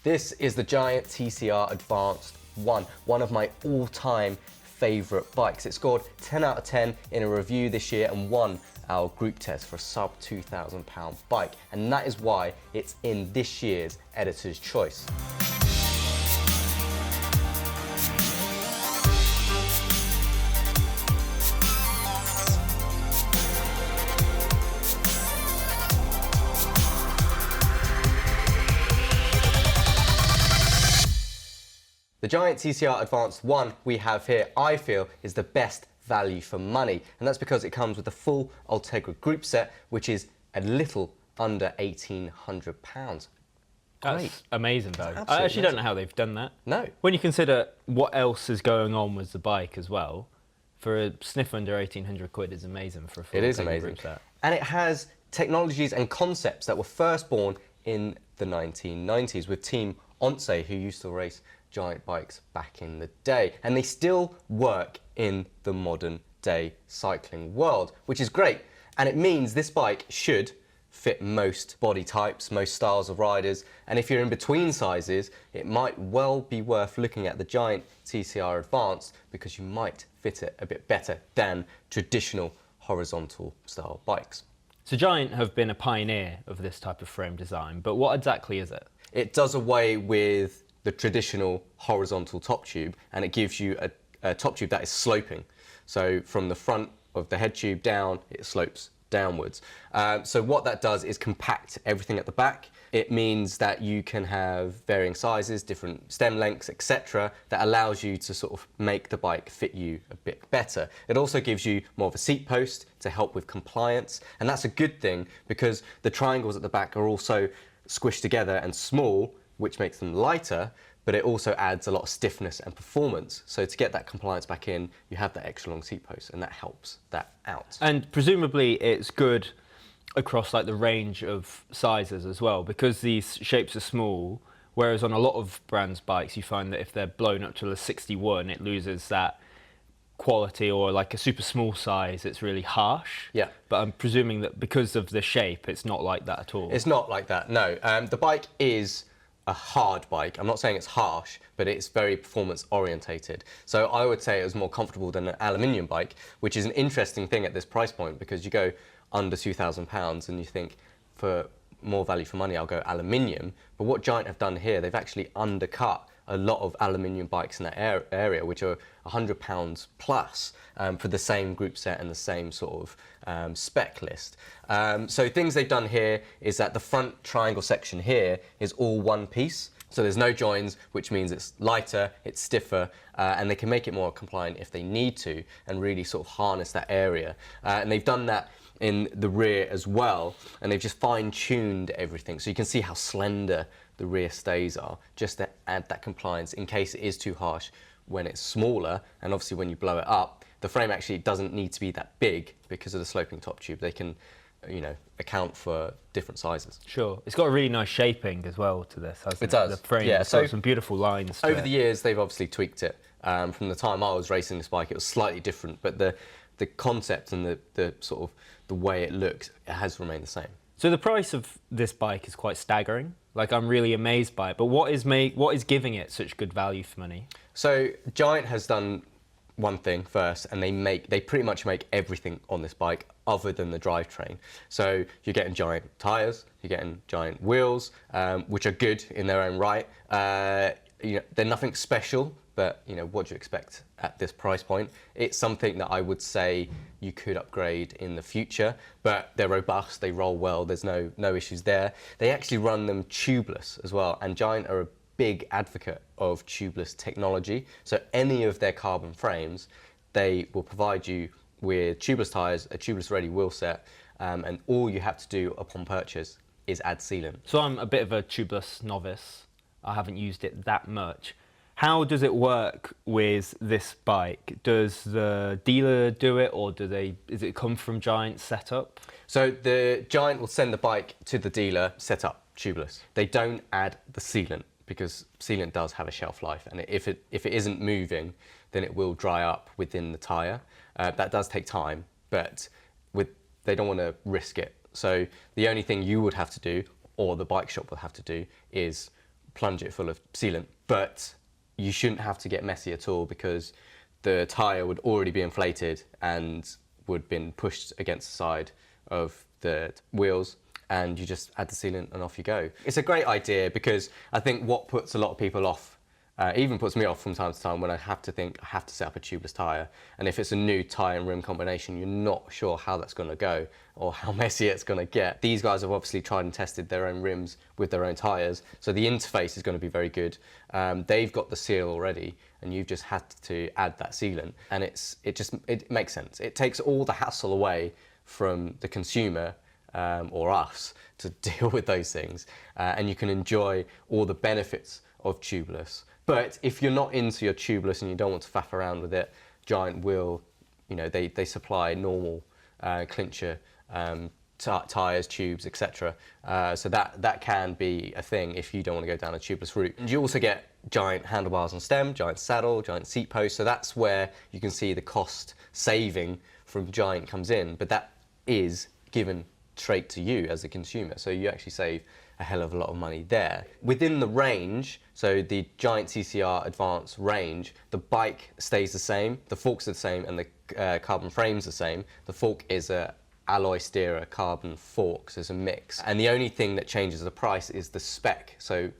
This is the Giant TCR Advanced 1, one of my all-time favourite bikes. It scored 10 out of 10 in a review this year and won our group test for a sub £2,000 bike, and that is why it's in this year's Editor's Choice. The Giant TCR Advanced 1 we have here, I feel, is the best value for money, and that's because it comes with a full Ultegra group set, which is a little under £1,800. That's amazing though. Absolutely I actually don't amazing. know how they've done that. No. When you consider what else is going on with the bike as well, for a sniff under 1,800 quid is amazing for a full It is Ultegra amazing. group set. And it has technologies and concepts that were first born in the 1990s with Team Once, who used to race giant bikes back in the day, and they still work in the modern day cycling world, which is great. And it means this bike should fit most body types, most styles of riders, and if you're in between sizes, it might well be worth looking at the Giant TCR Advanced because you might fit it a bit better than traditional horizontal style bikes. So Giant have been a pioneer of this type of frame design, but what exactly is it? It does away with the traditional horizontal top tube, and it gives you a top tube that is sloping. So from the front of the head tube down, it slopes downwards. So what that does is compact everything at the back. It means that you can have varying sizes, different stem lengths, etc. that allows you to sort of make the bike fit you a bit better. It also gives you more of a seat post to help with compliance, and that's a good thing because the triangles at the back are also squished together and small, which makes them lighter, but it also adds a lot of stiffness and performance. So to get that compliance back in, you have that extra long seat post, and that helps that out. And presumably it's good across like the range of sizes as well, because these shapes are small, whereas on a lot of brands' bikes you find that if they're blown up to a 61, it loses that quality, or like a super small size, it's really harsh. Yeah. But I'm presuming that because of the shape, it's not like that at all. It's not like that, no. The bike is a hard bike. I'm not saying it's harsh, but it's very performance orientated. So I would say it was more comfortable than an aluminium bike, which is an interesting thing at this price point because you go under £2,000 and you think for more value for money, I'll go aluminium. But what Giant have done here, they've actually undercut a lot of aluminium bikes in that area, which are £100 plus for the same group set and the same sort of spec list. So things they've done here is that the front triangle section here is all one piece. So there's no joins, which means it's lighter, it's stiffer, and they can make it more compliant if they need to and really sort of harness that area. And they've done that in the rear as well, and they've just fine-tuned everything. So you can see how slender the rear stays are, just to add that compliance in case it is too harsh when it's smaller, and obviously when you blow it up, the frame actually doesn't need to be that big because of the sloping top tube. They can, you know, account for different sizes. Sure. It's got a really nice shaping as well to this, hasn't it? It does. The frame, yeah. it's got some beautiful lines to over it. the years, they've obviously tweaked it. From the time I was racing this bike, it was slightly different, but the concept and the sort of the way it looks, it has remained the same. So the price of this bike is quite staggering. Like, I'm really amazed by it. But what is giving it such good value for money? So Giant has done one thing first, and they pretty much make everything on this bike other than the drivetrain. So you're getting Giant tyres, you're getting Giant wheels, which are good in their own right. You know, they're nothing special, but you know, what do you expect at this price point? It's something that I would say you could upgrade in the future, but they're robust, they roll well, there's no issues there. They actually run them tubeless as well, and Giant are a big advocate of tubeless technology. So any of their carbon frames, they will provide you with tubeless tyres, a tubeless ready wheel set, and all you have to do upon purchase is add sealant. So I'm a bit of a tubeless novice. I haven't used it that much. How does it work with this bike? Does the dealer do it, or does it come from Giant setup? So the Giant will send the bike to the dealer set up tubeless. They don't add the sealant because sealant does have a shelf life, and if it isn't moving, then it will dry up within the tyre. That does take time, but they don't want to risk it. So the only thing you would have to do, or the bike shop will have to do, is plunge it full of sealant. But you shouldn't have to get messy at all, because the tyre would already be inflated and would have been pushed against the side of the wheels, and you just add the sealant and off you go. It's a great idea, because I think what puts a lot of people off, even puts me off from time to time, when I have to set up a tubeless tyre, and if it's a new tyre and rim combination, you're not sure how that's going to go or how messy it's going to get. These guys have obviously tried and tested their own rims with their own tyres, so the interface is going to be very good. They've got the seal already, and you've just had to add that sealant, and it makes sense. It takes all the hassle away from the consumer, or us, to deal with those things, and you can enjoy all the benefits of tubeless. But if you're not into your tubeless and you don't want to faff around with it, Giant will, they supply normal clincher tyres, tubes, etc. So that can be a thing if you don't want to go down a tubeless route. And you also get Giant handlebars on stem, Giant saddle, Giant seat post. So that's where you can see the cost saving from Giant comes in. But that is given straight to you as a consumer, so you actually save a hell of a lot of money there. Within the range, so the Giant TCR Advance range, the bike stays the same, the forks are the same, and the carbon frame's the same. The fork is a alloy steerer carbon fork, so it's a mix. And the only thing that changes the price is the spec. So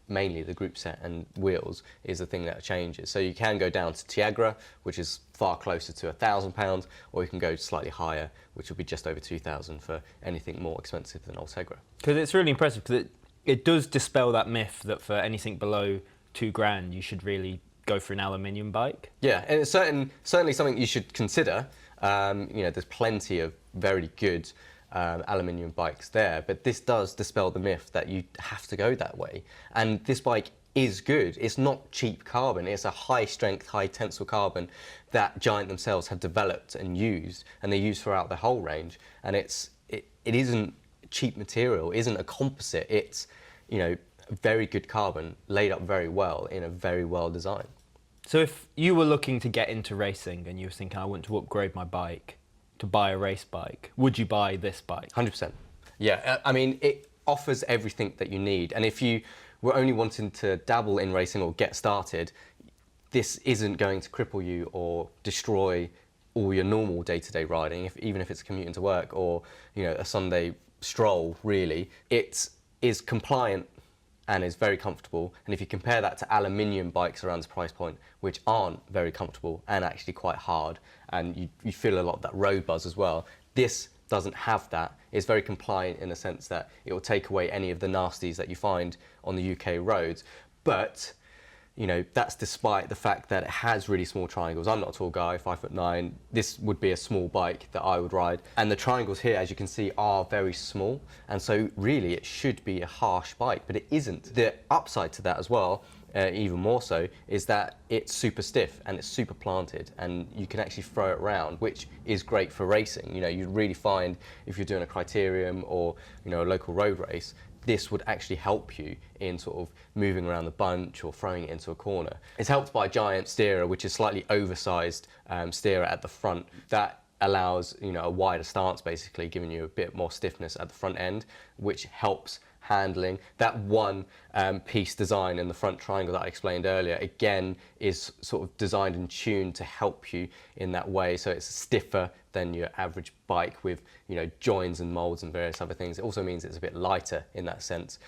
mainly the group set and wheels is the thing that changes. So you can go down to Tiagra, which is far closer to £1,000, or you can go slightly higher, which will be just over 2,000 for anything more expensive than Ultegra. Because it's really impressive, because it does dispel that myth that for anything below £2,000 you should really go for an aluminium bike. Yeah, and it's certainly something you should consider. There's plenty of very good aluminium bikes there, but this does dispel the myth that you have to go that way. And this bike is good. It's not cheap carbon. It's a high strength, high tensile carbon that Giant themselves have developed and used, and they use throughout the whole range. And it isn't cheap material, it isn't a composite. It's very good carbon laid up very well in a very well design. So if you were looking to get into racing and you were thinking, I want to upgrade my bike to buy a race bike, would you buy this bike? 100%. Yeah, I mean, it offers everything that you need. And if you were only wanting to dabble in racing or get started, this isn't going to cripple you or destroy all your normal day-to-day riding, even if it's commuting to work or a Sunday stroll, really. It is compliant and is very comfortable. And if you compare that to aluminium bikes around this price point, which aren't very comfortable and actually quite hard, and you feel a lot of that road buzz as well, this doesn't have that. It's very compliant in the sense that it will take away any of the nasties that you find on the UK roads. But that's despite the fact that it has really small triangles. I'm not a tall guy, 5'9". This would be a small bike that I would ride. And the triangles here, as you can see, are very small. And so really it should be a harsh bike, but it isn't. The upside to that as well, even more so, is that it's super stiff and it's super planted, and you can actually throw it around, which is great for racing. You really find if you're doing a criterium or a local road race, this would actually help you in sort of moving around the bunch or throwing it into a corner. It's helped by a Giant steerer, which is slightly oversized steerer at the front. That allows a wider stance, basically giving you a bit more stiffness at the front end, which helps handling. That one piece design in the front triangle that I explained earlier, again, is sort of designed and tuned to help you in that way. So it's stiffer than your average bike with joins and molds and various other things. It also means it's a bit lighter in that sense.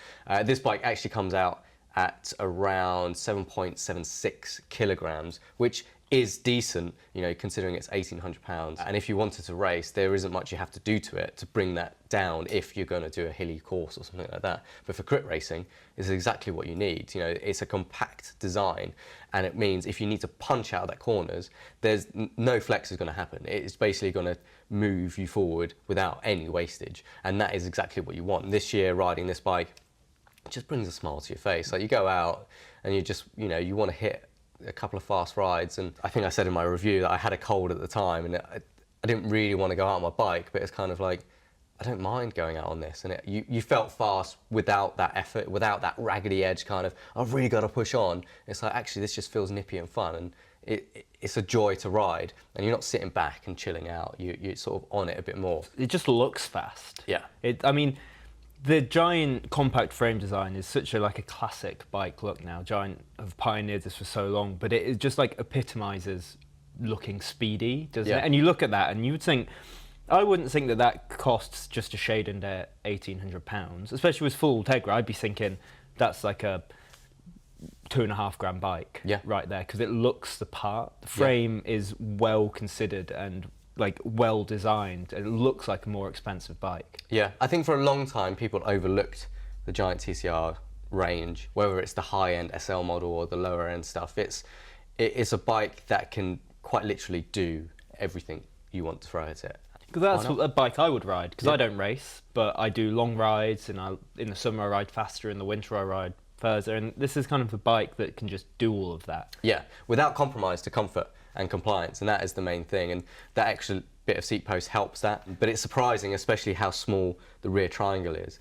This bike actually comes out at around 7.76 kilograms, which is decent, considering it's £1,800. And if you wanted to race, there isn't much you have to do to it to bring that down if you're going to do a hilly course or something like that. But for crit racing, it's exactly what you need. It's a compact design, and it means if you need to punch out of that corners, there's no flex is going to happen. It's basically going to move you forward without any wastage, and that is exactly what you want. This year, riding this bike, it just brings a smile to your face. Like, you go out and you just, you want to hit a couple of fast rides. And I think I said in my review that I had a cold at the time, and I didn't really want to go out on my bike, but it's kind of like, I don't mind going out on this. And you felt fast without that effort, without that raggedy edge kind of, I've really got to push on. It's like, actually, this just feels nippy and fun, and it's a joy to ride, and you're not sitting back and chilling out. You're sort of on it a bit more. It just looks fast. Yeah. I mean, The Giant compact frame design is such a like a classic bike look now. Giant have pioneered this for so long, but it just like epitomizes looking speedy, doesn't Yeah. it? And you look at that and you would think, I wouldn't think that that costs just a shade under £1,800, especially with full Tegra. I'd be thinking that's like a 2.5 grand bike right there, because it looks the part. The frame is well considered and like well designed. It looks like a more expensive bike. Yeah, I think for a long time people overlooked the Giant TCR range, whether it's the high-end SL model or the lower-end stuff. It's a bike that can quite literally do everything you want to throw at it. Because that's a bike I would ride, because I don't race, but I do long rides, and in the summer I ride faster, in the winter I ride further, and this is kind of a bike that can just do all of that. Yeah, without compromise to comfort and compliance, and that is the main thing, and that extra bit of seat post helps that. But it's surprising, especially how small the rear triangle is.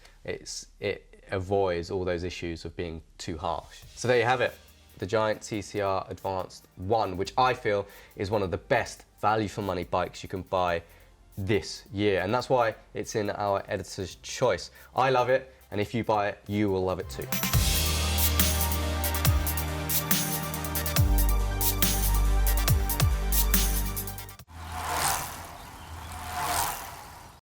It avoids all those issues of being too harsh. So there you have it, the Giant TCR Advanced 1, which I feel is one of the best value for money bikes you can buy this year, and that's why it's in our editor's choice. I love it, and if you buy it, you will love it too.